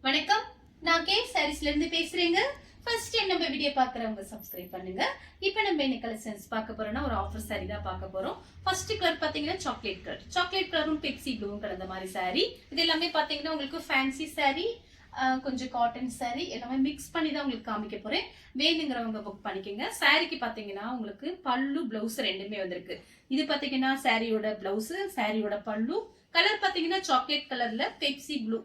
வணக்கம், நான் கே சாரீஸ்ல இருந்து பேசுறேங்க. ஃபர்ஸ்ட் டைம் நம்ம வீடியோ பாக்குறவங்க சப்ஸ்கிரைப் பண்ணுங்க. இப்போ நம்ம என்ன கலெக்ஷன்ஸ் பார்க்க போறோம்னா ஒரு ஆஃபர் சாரி தான் பார்க்க போறோம். ஃபர்ஸ்ட் கலர் பாத்தீங்கன்னா சாக்லேட் கலரும் பெப்சி ப்ளூவும் கலந்த மாதிரி சாரி. இது எல்லாமே பாத்தீங்கன்னா உங்களுக்கு ஃபேன்சி சாரி, கொஞ்சம் காட்டன் சாரி எல்லாமே மிக்ஸ் பண்ணி தான் உங்களுக்கு காமிக்க போறேன். வேணுங்கிறவங்க புக் பண்ணிக்கோங்க. சாரிக்கு பாத்தீங்கன்னா உங்களுக்கு பல்லு பிளவுஸ் ரெண்டுமே வந்திருக்கு. இது பாத்தீங்கன்னா சாரியோட பிளவுஸ், சாரியோட பல்லு. கலர் பாத்தீங்கன்னா சாக்லேட் கலர்ல பெப்சி ப்ளூ.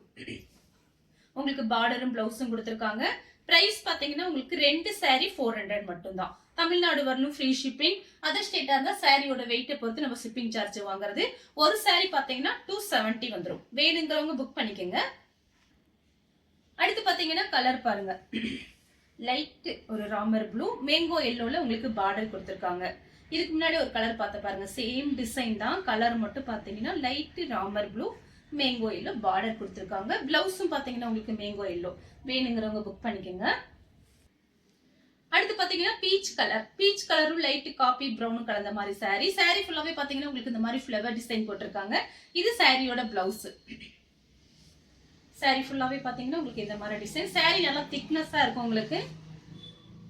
உங்களுக்கு பார்டரும் பிளவுஸும் கொடுத்துருக்காங்க. பிரைஸ் பாத்தீங்கன்னா உங்களுக்கு ரெண்டு சாரி 400 மட்டும் தான். தமிழ்நாடு வரலும் ஃப்ரீ ஷிப்பிங். அதர் ஸ்டேட்டா இருந்தா சாரியோட வெயிட்டை பொறுத்து நம்ம ஷிப்பிங் சார்ஜ் வாங்குறது. ஒரு சாரி பாத்தீங்கன்னா 270 வந்துடும். வேணுங்கிறவங்க புக் பண்ணிக்கோங்க. அடுத்து பாத்தீங்கன்னா கலர் பாருங்க. லைட் ஒரு ராமர் ப்ளூ, மேங்கோ எல்லோல உங்களுக்கு பார்டர் கொடுத்துருக்காங்க. இதுக்கு முன்னாடி ஒரு கலர் பார்த்த பாருங்க, சேம் டிசைன் தான். கலர் மட்டும் பாத்தீங்கன்னா light Ramar blue, mango yellow border கொடுத்துருக்காங்க. பிளவுஸும் பாத்தீங்கன்னா உங்களுக்கு மேங்கோ எல்லோ. வேணுங்கிறவங்க புக் பண்ணிக்கோங்க. அடுத்து பாத்தீங்கன்னா பீச் கலரும் லைட் காபி பிரவுனும் கலந்த மாதிரி சாரி. சாரி ஃபுல்லாவே பாத்தீங்கன்னா உங்களுக்கு இந்த மாதிரி ஃபிளவர் டிசைன் போட்டிருக்காங்க. இது சாரியோட பிளவுஸ். சாரி ஃபுல்லாவே பாத்தீங்கன்னா உங்களுக்கு இந்த மாதிரி டிசைன். சாரி நல்லா திக்னஸா இருக்கும் உங்களுக்கு.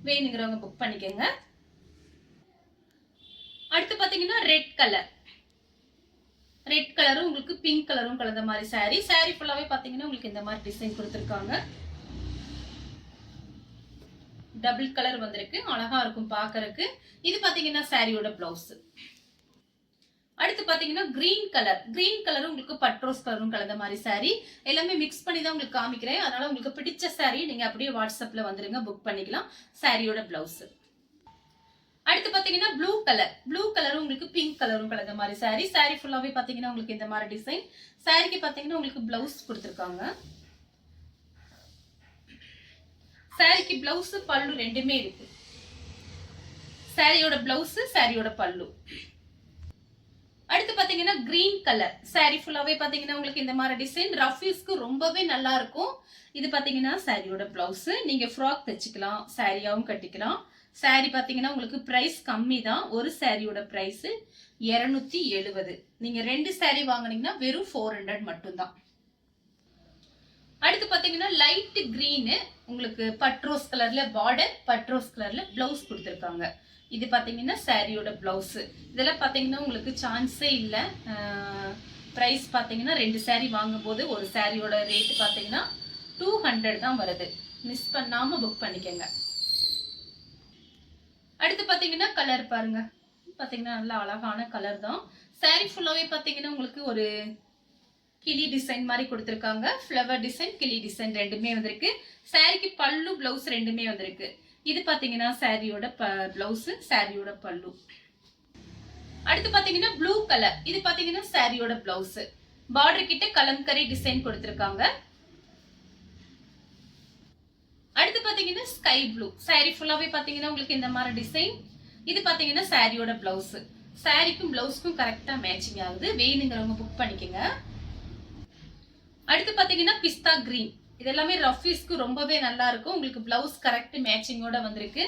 வேணுங்கிறவங்க புக் பண்ணிக்கோங்க. அடுத்து பாத்தீங்கன்னா ரெட் கலரும் உங்களுக்கு பிங்க் கலரும் கலந்த மாதிரி சாரி. சாரி ஃபுல்லாவே பாத்தீங்கன்னா உங்களுக்கு இந்த மாதிரி டிசைன் கொடுத்திருக்காங்க. டபுள் கலர் வந்திருக்கு, அழகா இருக்கும் பாக்குறதுக்கு. இது பாத்தீங்கன்னா சாரியோட பிளவுஸ். அடுத்து பாத்தீங்கன்னா கிரீன் கலரும் உங்களுக்கு பட்ரோஸ் கலரும் கலந்த மாதிரி சாரி. எல்லாமே மிக்ஸ் பண்ணி தான் உங்களுக்கு காமிக்கிறேன். அதனால உங்களுக்கு பிடிச்ச சாரி நீங்க அப்படியே வாட்ஸ்அப்ல வந்துருங்க, புக் பண்ணிக்கலாம். சாரியோட பிளவுஸ். அடுத்து பாத்தீங்கன்னா ப்ளூ கலரும் உங்களுக்கு பிங்க் கலரும் கலந்த மாதிரி சாரி. சாரி ஃபுல்லாவே பாத்தீங்கன்னா உங்களுக்கு இந்த மாதிரி டிசைன். சாரிக்கு பாத்தீங்கன்னா உங்களுக்கு பிளவுஸ் கொடுத்திருக்காங்க. சாரிக்கு பிளவுஸ் பல்லு ரெண்டுமே இருக்கு. சாரியோட பிளவுஸ், சாரியோட பல்லு. அடுத்து பாத்தீங்கன்னா கிரீன் கலர். சாரி ஃபுல்லாவே பாத்தீங்கன்னா உங்களுக்கு இந்த மாதிரி டிசைன். ரஃபீஸ்க்கு ரொம்பவே நல்லா இருக்கும். இது பாத்தீங்கன்னா சாரியோட பிளவுஸ். நீங்க ஃப்ராக் தச்சுக்கலாம், சாரியாவும் கட்டிக்கலாம். சாரி பாத்தீங்கன்னா உங்களுக்கு பிரைஸ் கம்மி தான். ஒரு சாரியோட பிரைஸ் 270. நீங்க ரெண்டு சாரி வாங்குனீங்கன்னா வெறும் 400 மட்டும் தான். அடுத்து பாத்தீங்கன்னா லைட் கிரீன், உங்களுக்கு பட்ரோஸ் கலர்ல பார்டர், பட்ரோஸ் கலர்ல பிளவுஸ் கொடுத்திருக்காங்க. இது பாத்தீங்கன்னா சாரியோட பிளவுஸ். இதெல்லாம் பாத்தீங்கன்னா உங்களுக்கு சான்ஸே இல்ல. பிரைஸ் பாத்தீங்கன்னா ரெண்டு சாரி வாங்கும் போது ஒரு சாரியோட ரேட் பாத்தீங்கன்னா 200 தான் வருது. மிஸ் பண்ணாம புக் பண்ணிக்கோங்க. அடுத்து பாத்தீங்கன்னா கலர் பாருங்க. பாத்தீங்கன்னா நல்ல அழகான கலர் தான். சாரி ஃபுல்லாவே பாத்தீங்கன்னா உங்களுக்கு ஒரு கிளி டிசைன் மாதிரி கொடுத்திருக்காங்க. ஃப்ளவர் டிசைன், கிளி டிசைன் ரெண்டுமே வந்திருக்கு. சாரிக்கு பல்லு பிளவுஸ் ரெண்டுமே வந்திருக்கு. இது பாத்தீங்கன்னா சாரியோட பிளவுஸ், சாரியோட பல்லு. அடுத்து பாத்தீங்கன்னா ப்ளூ கலர். இது பாத்தீங்கன்னா சாரியோட பிளவுஸ். பார்டர் கிட்ட கலம்கரி டிசைன் கொடுத்திருக்காங்க. அடுத்து பாத்தீங்கன்னா ஸ்கை ப்ளூ. சாரி ஃபுல்லாவே பாத்தீங்கன்னா உங்களுக்கு இந்த மாதிரி டிசைன். இது பாத்தீங்கன்னா சாரியோட பிளவுஸ். சாரிக்கும் பிளவுஸ்க்கும் கரெக்டா மேட்சிங் ஆகுது. வேணுங்கிறவங்க புக் பண்ணிக்கோங்க. அடுத்து பாத்தீங்கன்னா பிஸ்தா கிரீன். இது எல்லாமே ரஃபீஸ்க்கு ரொம்பவே நல்லா இருக்கும். உங்களுக்கு பிளவுஸ் கரெக்ட் மேட்சிங்கோட வந்திருக்கு.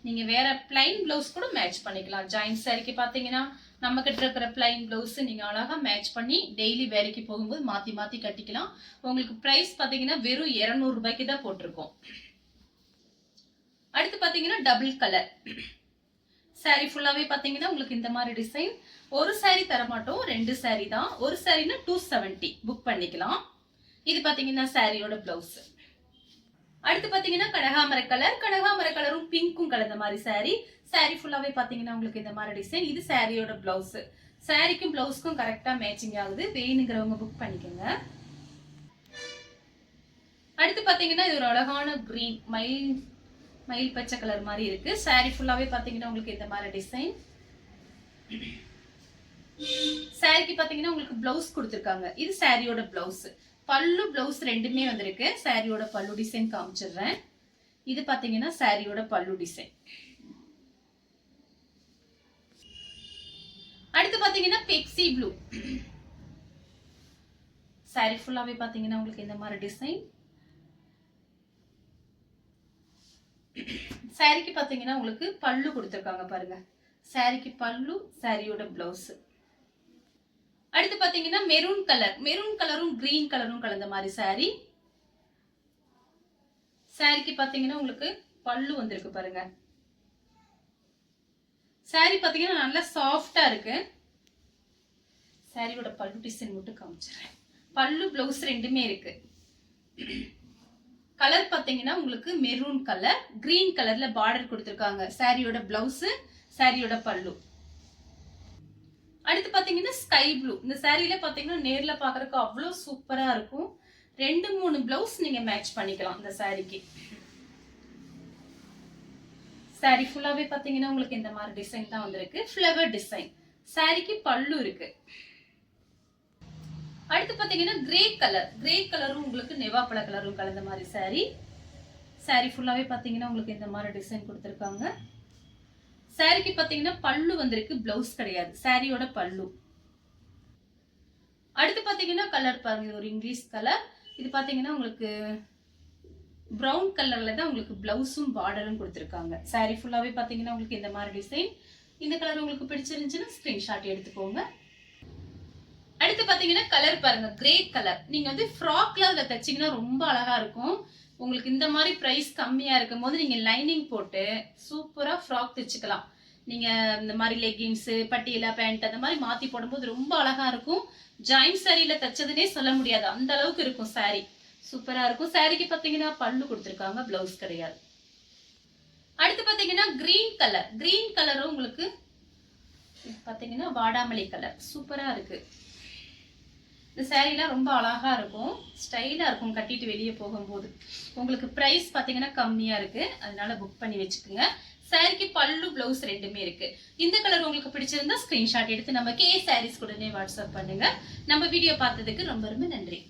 நீங்க வேற பிளைன் பிளவுஸ் கூட மேட்ச் பண்ணிக்கலாம். ஜாயிண்ட் சாரிக்கு பாத்தீங்கன்னா நம்ம கிட்ட இருக்கிற பிளைன் பிளவுஸ் நீங்க அழகா மேட்ச் பண்ணி டெய்லி வேலைக்கு போகும்போது மாத்தி மாத்தி கட்டிக்கலாம். உங்களுக்கு பிரைஸ் பாத்தீங்கன்னா வெறும் 200 ரூபாய்க்கு தான் போட்டிருக்கோம். அடுத்து பாத்தீங்கன்னா டபுள் கலர். சாரி ஃபுல்லாவே பாத்தீங்கன்னா உங்களுக்கு இந்த மாதிரி டிசைன். ஒரு சாரி தர மாட்டோம், ரெண்டு சாரி தான். ஒரு சாரினா 270 புக் பண்ணிக்கலாம். இது பாத்தீங்கன்னா சாரியோட பிளவுஸ். அடுத்து பாத்தீங்கன்னா கனகாமர கலரும் பிங்க்கும் கலந்த மாதிரி சாரி. சாரி ஃபுல்லாவே பாத்தீங்கன்னா உங்களுக்கு இந்த மாதிரி டிசைன். இது சாரியோட பிளவுஸ். சாரிக்கும் பிளவுஸ்க்கும் கரெக்டா மேட்சிங் ஆகுது. வேணுங்கிறவங்க புக் பண்ணிக்கோங்க. அடுத்து பாத்தீங்கன்னா இது ஒரு அழகான கிரீன், மயில் பச்சை கலர் மாதிரி இருக்கு. சாரி ஃபுல்லாவே பாத்தீங்கன்னா உங்களுக்கு இந்த மாதிரி டிசைன். சாரிக்கு பாத்தீங்கன்னா உங்களுக்கு பிளவுஸ் கொடுத்திருக்காங்க. இது சாரியோட பிளவுஸ். பல்லு பிளவுஸ் ரெண்டுமே வந்திருக்கு. சாரியோட பல்லு டிசைன் காமிச்சிடுறேன். இது பாத்தீங்கன்னா சாரியோட பல்லு டிசைன். அடுத்து பாத்தீங்கன்னா பெப்சி ப்ளூ. சாரி ஃபுல்லாவே பாத்தீங்கன்னா உங்களுக்கு இந்த மாதிரி டிசைன். சாரிக்கு பாத்தீங்கன்னா உங்களுக்கு பல்லு கொடுத்திருக்காங்க பாருங்க. சாரிக்கு பல்லு, சாரியோட பிளவுஸ். அடுத்து பாத்தீங்கன்னா மெரூன் கலரும் கிரீன் கலரும் கலந்த மாதிரி சாரி. சாரிக்கு பாத்தீங்கன்னா உங்களுக்கு பல்லு வந்திருக்கு பாருங்க. சாரி பாத்தீங்கன்னா நல்லா சாஃப்டா இருக்கு. சாரியோட பல்லு டிசைன் மட்டும் காமிச்சிடுறேன். பல்லு பிளவுஸ் ரெண்டுமே இருக்கு. கலர் பாத்தீங்கன்னா உங்களுக்கு மெரூன் கலர், கிரீன் கலர்ல பார்டர் கொடுத்திருக்காங்க. சாரியோட பிளவுஸ், சாரியோட பல்லு. அடுத்து பாத்தீங்கன்னா ஸ்கை ப்ளூ. இந்த சாரியில பாத்தீங்கன்னா நேர்ல பாக்குறதுக்கு அவ்வளவு சூப்பரா இருக்கும். 2-3 பிளவுஸ் நீங்க மேட்ச் பண்ணிக்கலாம் இந்த சாரிக்கு. சாரி ஃபுல்லாவே பாத்தீங்கன்னா உங்களுக்கு இந்த மாதிரி டிசைன் தான் வந்திருக்கு. Flower design. சாரிக்கு பல்லு இருக்கு. அடுத்து பாத்தீங்கன்னா கிரே கலர். கிரே கலரும் உங்களுக்கு நெவாப்பழ கலரும் கலந்த மாதிரி சாரி. சாரி ஃபுல்லாவே பாத்தீங்கன்னா உங்களுக்கு இந்த மாதிரி டிசைன் கொடுத்திருக்காங்க. சாரிக்கு பாத்தீங்கன்னா பல்லு வந்திருக்கு, பிளவுஸ் கிடையாது. சாரியோட பல்லு. அடுத்து பாத்தீங்கன்னா கலர் பாருங்க. இது ஒரு இங்கிலீஷ் கலர். இது பாத்தீங்கன்னா உங்களுக்கு பிரவுன் கலர்ல தான் உங்களுக்கு பிளவுஸும் பார்டரும் கொடுத்திருக்காங்க. சாரி ஃபுல்லாவே பாத்தீங்கன்னா உங்களுக்கு இந்த மாதிரி டிசைன். இந்த கலர் உங்களுக்கு பிடிச்சிருந்துச்சுன்னா ஸ்கிரீன்ஷாட் எடுத்துக்கோங்க. அடுத்து பாத்தீங்கன்னா கலர் பாருங்க, கிரே கலர். நீங்க வந்து ஃப்ராக்ல அதுல தச்சீங்கன்னா ரொம்ப அழகா இருக்கும். உங்களுக்கு இந்த மாதிரி பிரைஸ் கம்மியா இருக்கும் போது நீங்க லைனிங் போட்டு சூப்பரா ஃப்ராக் தைச்சுக்கலாம். நீங்க இந்த மாதிரி லெகின்ஸ், பட்டியலா பேண்ட் அந்த மாதிரி மாத்தி போடும்போது ரொம்ப அழகா இருக்கும். ஜாயின் சாரியில தச்சதுன்னே சொல்ல முடியாது, அந்த அளவுக்கு இருக்கும் சாரி. சூப்பரா இருக்கும். சாரிக்கு பாத்தீங்கன்னா பல்லு கொடுத்திருக்காங்க, பிளவுஸ் கிடையாது. அடுத்து பாத்தீங்கன்னா கிரீன் கலர். கிரீன் கலரும் உங்களுக்கு பாத்தீங்கன்னா வாடாமல்லி கலர். சூப்பரா இருக்கு. இந்த சாரீலாம் ரொம்ப அழகா இருக்கும், ஸ்டைலா இருக்கும் கட்டிட்டு வெளியே போகும்போது. உங்களுக்கு பிரைஸ் பாத்தீங்கன்னா கம்மியா இருக்கு, அதனால புக் பண்ணி வச்சுக்கோங்க. சாரிக்கு பல்லு, பிளவுஸ் ரெண்டுமே இருக்கு. இந்த கலர் உங்களுக்கு பிடிச்சிருந்தா ஸ்கிரீன்ஷாட் எடுத்து நம்ம கே சாரீஸ் உடனே வாட்ஸ்அப் பண்ணுங்க. நம்ம வீடியோ பார்த்ததுக்கு ரொம்ப ரொம்ப நன்றி.